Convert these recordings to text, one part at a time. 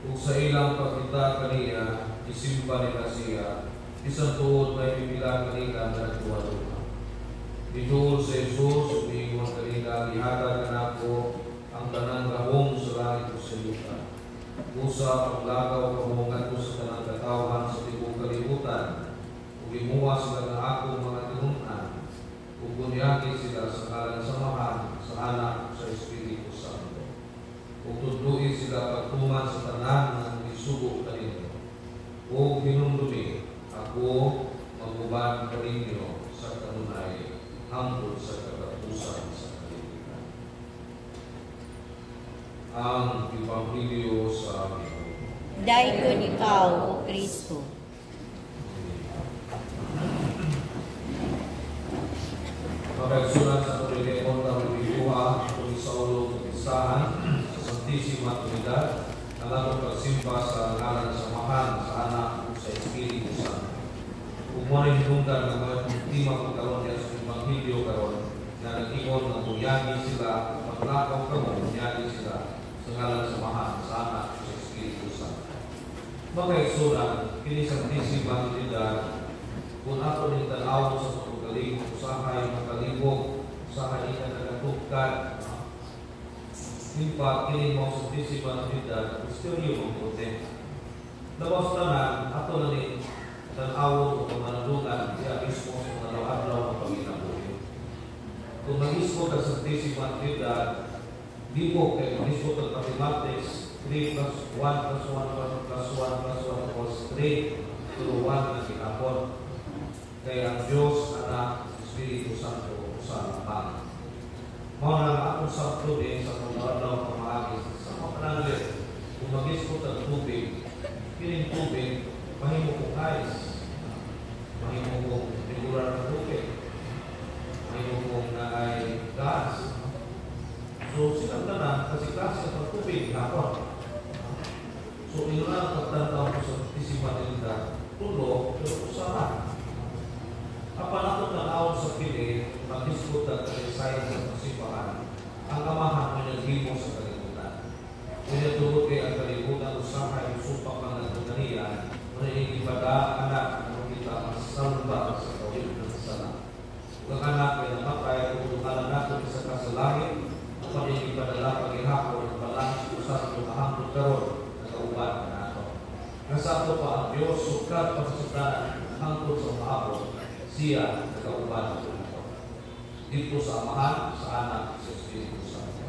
Kung sa ilang pagkita kaniya, isimba nila siya, isang tuod may pipila kanila na nagtuwa-tuwa. Ituol sa Jesus, umiingon kanila, ihatag na ako ang tanang kahong sa langit ko sa lupa. Usa paglagaw kahongan ko sa tanang katawan sa tibong kalibutan, ug imuha sila ng akong mga tinunan, ug bunyagi sila sa ngalan samahan sa anak sa Espiritu Santo. Ug tuduin sila pagtuman sa tanan ng isugo kanino. Ug hinumdumi, ako maguban kaninyo sa kanunay hangtod sa katapusan sa kalibutan. Ang Ebanghelyo sa Ginoo. Dayon ikaw, O Kristo. Pagkagsulat sa Pagkakon ng Biblia kung sa ulong kapistahan sa Santisima Trinidad ang atong pagsimba sa ngalan sa Samahan sa Anak ug sa Espiritu Santo. Kung mo rin hinungdan ng mga tima pagkaroon niya sa Ebanghelyo karon na nag-ingon na bunyagi sila, maglakaw kamo, bunyagi sila sa ngalan sa Samahan sa Anak ug sa Espiritu Santo. Pagkagsulat, kini Santisima Trinidad kung ato rin tanaw sa pagkalibog, usahay makalibog, usahay ikanagatukan, Impa, kini mo sa Santisima Trinidad, istoryo mong puti. Lawas tanan, ato na rin tanaw o manalungan, siya mismo sa manalaw-adlaw ng pagkinabuhi. Kung mag-ispo ka sa Santisima Trinidad, di po kayo mag-ispo ka Mathematics, 3 plus 1 plus 1 plus 1 plus 1 equals 3 to 1 na kinapon. Kaya ang Diyos, Anak, Espiritu Santo, sa laman. Mga akong sabto din sa pagdalaw ng maagis sa mga pananglit, kung mag-ispo ng tubig, kiling tubig, mahimo kong ice, mahimo kong regular ng tubig, mahimo kong na ay gas. So, silang tanan, kasi klase ng tubig, hapon. So, ino na ang pagtantaw ko sa Santisima Trinidad, tulo, pero usahan. Apan ato tanaw sa pili, mag-ispo at kalisay sa pasipahan, ang amahan ay naghimo sa kalibutan. Pinatulog kay ang kalibutan usahay supak ang nagtunanian, manaying ibada anak na kita masalba sa kawin ng sala. Ang anak ay namatay kung tukalan natin sa kasalangit, ang manaying ibadala pag-ihapon at balang usap ng mahangkot karon na kauban na nato. Nasato pa ang Diyos, sukat pasasutan hangkot sa mahapon, siya nagkauban ito dito sa Amahan, sa Anak, sa Espiritu Santo.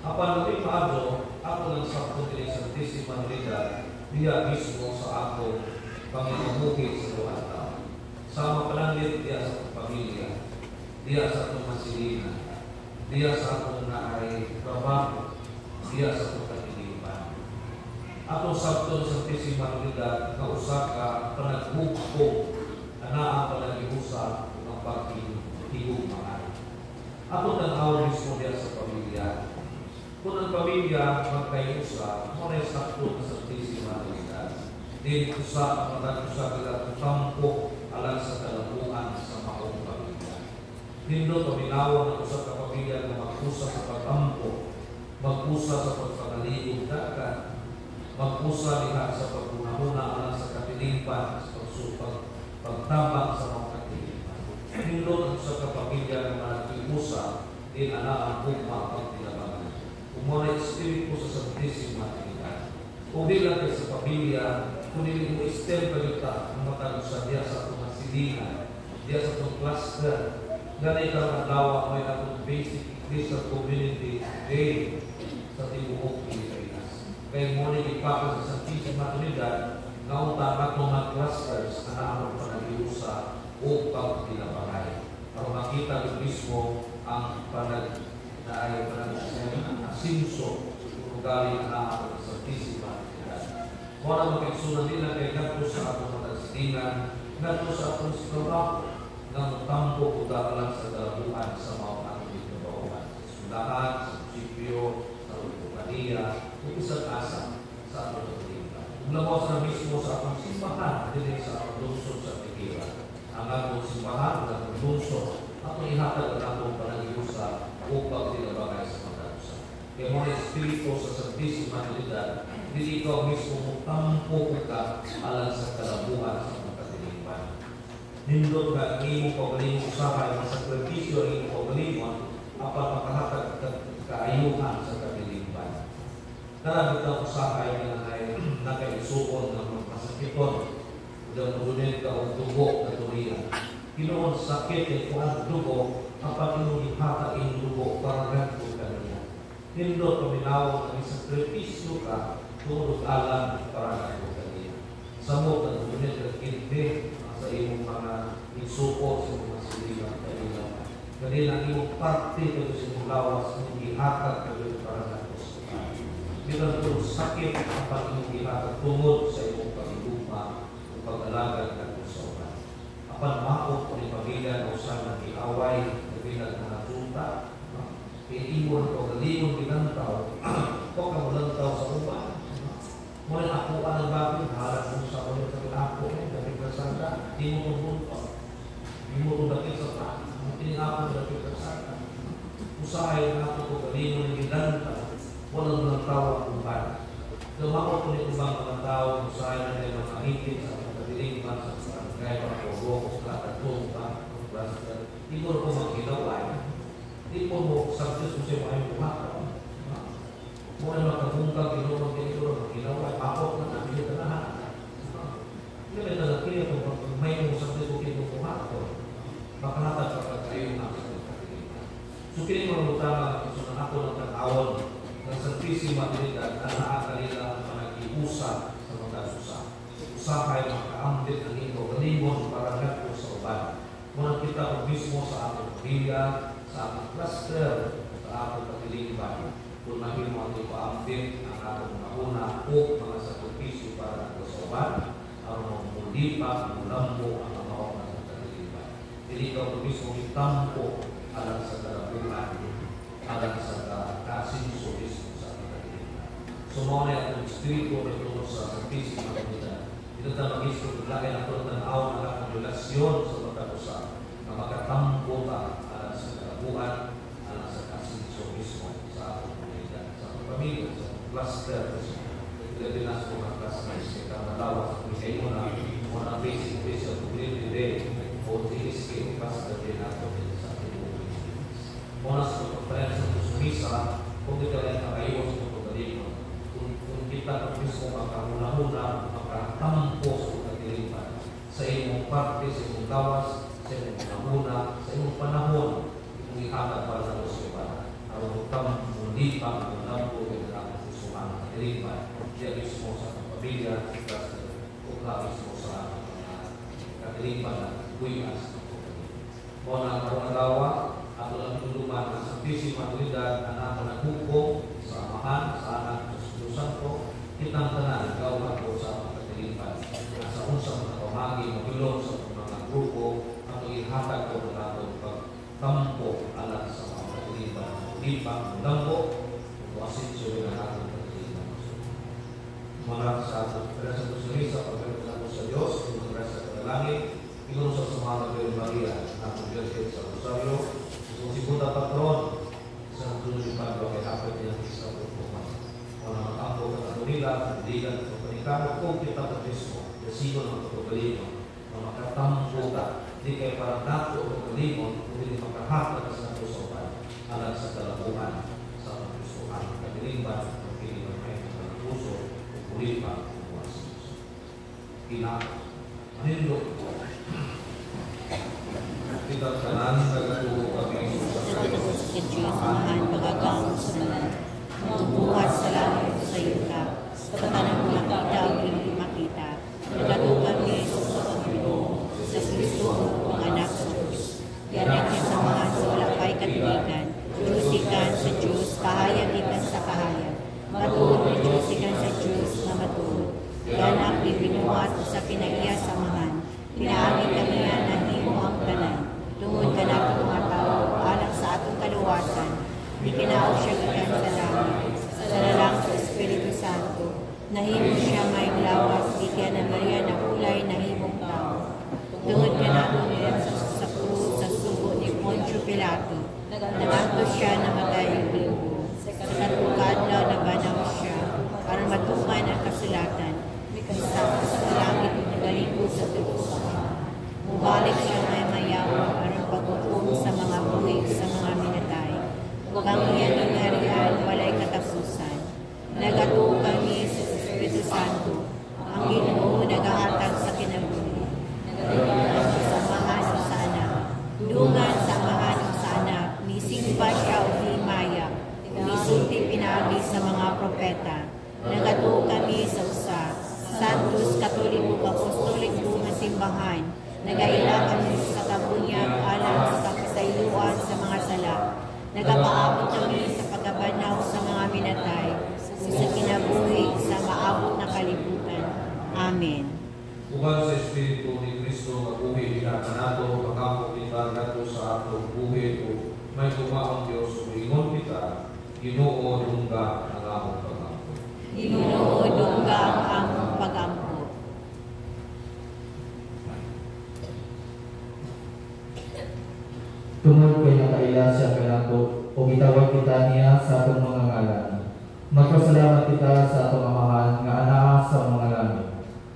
Apan naging maadyo, ako ng sabto din sa Santisima Trinidad, diya mismo sa ako panginamuhi sa luhat tao. Sama pananglit diya sa pamilya, diya sa atong masilina, diya sa atong naay trabaho, diya sa atong katilipan. Atong sabto ng Santisima Trinidad, kausa ka panaghugpong anaa palagiusa ng pagkihigong mga. Ato tanaw mismo diya sa pamilya. Kung ang pamilya magkayusa, muna sakto na sa Santisima Trinidad. Din usa ang matag-usa kila tampo alang sa kalabuan sa maong pamilya. Nindot o minawa ng usa ka pamilya na mag-usa sa pagtampo, mag-usa sa pagpangaligog dagat, mag-usa diha sa pagpunahuna alang sa katilipan, sa pagtabang sa mga katilipan. Nindot ang usa ka pamilya na mag-iusa, din ana ang hukma pagtilabangan. Umuna espiritu sa Santisima Trinidad. Kung di lang sa pamilya, kung hindi mo istel pagkita ang matagusan diya sa itong masilina, diya sa itong cluster, ganay ka ang dawa may atong basic Christian community day sa tibuok Pilipinas. Kaya muna ipaka sa Santisima Trinidad, naunta atong mga clusters na naamang panagiusa o pagtilabangay. Para makita ko mismo ang asimso kung galing na ang Santisima Trinidad. Kung makiksunan nila kay nato sa atong matagsitingan, nato sa atong trabaho, ng tampo o dakalan sa dalabuhan sa mga atong ginagawa. Sa sulahan, sa munisipyo, sa kompanya, o isang asa sa atong katilipan. Umlawas na mismo sa atong simbahan, hindi sa atong lungsod sa Tikira. Ang atong simbahan, ang atong lungsod, atong ihatag ang atong panagiusa upang tinabangay sa pagkakusa. Kaya mga Espiritu sa Santisima Trinidad, hindi ikaw mismo tampo ka alang sa kalabuhan sa mga katilipan. Nindot ka ang iyong pagaling usahay, ang sakripisyo ang iyong pagalingon, apat makahatag kaayuhan sa katilipan. Karagit ang usahay na nakaisukon ng mga kasakiton, udang mudunit ka o dugo na turihan. Kinoon sakit ay kuhan dugo, apat iyong ihata iyong dugo para ganto ka niya. Nindot paminawag ang sakripisyo ka, tulog alam para ganto ka niya. Samot ang mudunit at kinti, sa iyong mga isuko sa mga siligang kailang. Ganun ang iyong parte ito sa iyong lawas ng ihatag kayo para na ito sa tayo. Bilang ito sakit ang iyong ihatag tungod sa iyong pag-iluma o pag-alagan ng usawan. Apan maot o ipamilan o sa nang iaway na bilang mga junta, iiwan o galimon binantaw, o kamulantaw sa uban. Mula ako ang bagay, harap mo sa ulit sa ako, dapit ka sana, di mo tumunto. Di mo tumunto sa tayo. Hindi ako dapit ka sana. Usahay na ako kung galing mo ng gilanta, walang mga tao ang uban. Lumako ko ni ibang mga tao, usahay na tayo mga higit sa mga kabilingman, sa barangay, mga kogo, sa katong, di mo ko magkilaway. Di mo mo, sa Diyos mo siya mga bumakaw. Muna makabungkag, ginumang ginagawa, ginawa, pakot na namin yung lahat. Hindi rin nalakili kung may mga sakit ko kinukuha ko. Makalatag kapag kayo namin sa pagkakilipan. So, pinag-mga utama, gusto na ako ng tag-awon ng Santisima Trinidad na naakalila ang panag-iusa sa mga susa. Usahay makaambit ang ito, galimon para nagpo sa uban. Muna kita kung mismo sa ating pamilya, sa ating cluster, sa ating pagkilipan. Kung naging mga ipaambit ang atong mauna o mga sakripisyo para sa uban, ang mga mulipa, mulambo, ang mga mga sa katilipan. Hindi ka ito mismo itampo alang sa kalabuhan, alang sa kasinso mismo sa katilipan. So, mga na itong Espiritu na ito sa Santisima Trinidad. Ito na mag-isip, lagay na ito ng awan na ang relasyon sa pagkakusa na makatampo ka alang sa kalabuhan, alang sa kasinso mismo sa ating pamilya, sa cluster, Pilipinas mga cluster, sa Malawas, kayo na mga basic community day, o TSK, cluster din nato sa ating Pilipinas. Muna sa pagpapayan sa Kusumisa, kung kita rin nakaiwas ng pagkalimon, kung kita ang mismo makamuna-muna, makatampo sa pagkatilipan, sa iyong parte, sa iyong gawas, sa iyong namuna, sa iyong panahon, kung ihatag para sa Kusumisa, ang utang mundipang ng lampo ng aking susuhan at kalipan, diya mismo sa pamilya, o mismo sa katilipan na buwias ng pagkalipan. Muna karong agawa, ato lang tulungan ng Santisima Trinidad na nato naghukom sa amahan, sa anak, sa Espiritu Santo, kitang tanan, ikaw ako sa katilipan. Sa unsang mga pamagi, magulong sa mga grupo, ato ihatag ko na nato pagtampo alang sa mga katilipan. Di pa lambo, wasit siya na natin pagkilipan. Manat sa ating sa Kusumisa, pagkalipan sa Diyos, kung sa panalangin, ikaw sa sumama ng Maria, na pagkalipan sa Rosario, kung si Buddha Patron, sa tulong ni Pablo, kay hapit niya sa pagkuman. Kung nakatampo ka na nila, hindi ka sa panikano, kung kita ka mismo, yasigo ng pagkalipan, kung makatampo ka, hindi kayo parang nato o pagkalipan, kung hindi makahatag ka sa pusokan, alang sa kalabuhan, sa pusokan, kabilingban, pagkilipan kayo ng puso, pulipan, puwasin. Manindot ko. Kita kanan, nagatuho kami sa Samahan pagagang sa manan. Buhat sa langit sa iyo ka. Sa tanang makita o hindi makita. Nagatuho kami sa Panginoon. Sa Kristo ang anak sa Diyos. Yan ang samahan sa wala pa'y katilikan. Diyos ikan sa Diyos, kahayag ikan sa kahayag. Matuod ni Diyos ikan sa Diyos na matuod. Yan ang ibinuhat sa pinaiya samahan. Pinaamit kami yan na himo ang tanan. Tungod ka na itong mga tao, alang sa atong kaluwasan, di kinao siya ikan sa langit. Sa lalang sa Espiritu Santo, nahimo siya may lawas, di kaya na Maria na kulay na himong tao. Tungod ka na itong sa krus, sa sugo ni Poncio Pilato, naganto siya na matay ang bilbo. Sa sa katungkadlaw na banaw siya, para matuman ang kasulatan, sa langit nagalingkod sa tubusan. Mubalik siya may mayaw, aron pag-ukom sa mga buhig sa mga minatay. Kang iyan ang harian, walay katapusan. Nagatuo kami sa Espiritu Santo, ang Ginoo nagahatag sa kinabuhi. Nagatuo sa samahan sa anak, dungan sa samahan sa anak, nisimba siya o di maya, nisulti pinagi sa mga propeta. Nagatuo kami sa usa, Santos Katoliko Apostoliko nga simbahan, nagaila kami sa kabunyag alang sa kapasayloan sa mga sala. Nagapaabot kami sa pagkabanaw sa mga minatay, sa kinabuhi sa maabot na kalibutan. Amen. Uban sa Espiritu ni Kristo, mabuhi kita kanato, pagkampo kita nato sa atong buhi o may kumaong Diyos o ingon kita, Ginoo dungga ang among pagkampo. Ginoo dungga ang among pagkampo. Tungod kay nakaila siya kanato, o gitawag kita niya sa atong mga ngalan. Magpasalamat kita sa atong amahan nga anaa sa mga langit.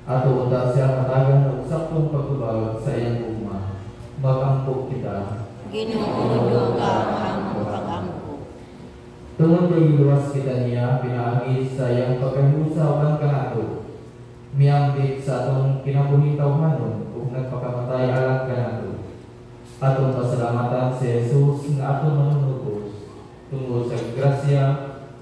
Ato uta siya matagan og saktong pagtubag sa iyang ugma. Mag-ampok kita. Ginoo dungga ang among pagkampo. Tungod kay giluwas kita niya, pinaagi sa iyang pagkahusawan kanato. Miambit sa atong kinabuhing tawhanon ug nagpakamatay alang kanato. Atong pasalamatan si Jesus nga atong manunubos tungod sa grasya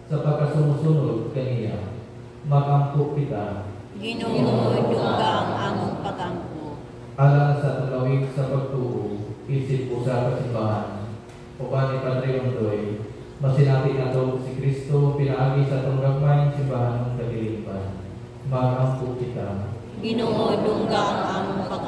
sa pagkasumusunod kaniya. Mag-ampok kita. Ginoo dungga ang among pagkampo. Alang sa atong lawig sa pagtuo, isip po sa kasimbahan. Uban ni Padre Ondoy, masinati nato si Kristo pinaagi sa atong gagmayng simbahan ng kadilipan. Mag-ampok kita. Ginoo dungga ang among pagkampo.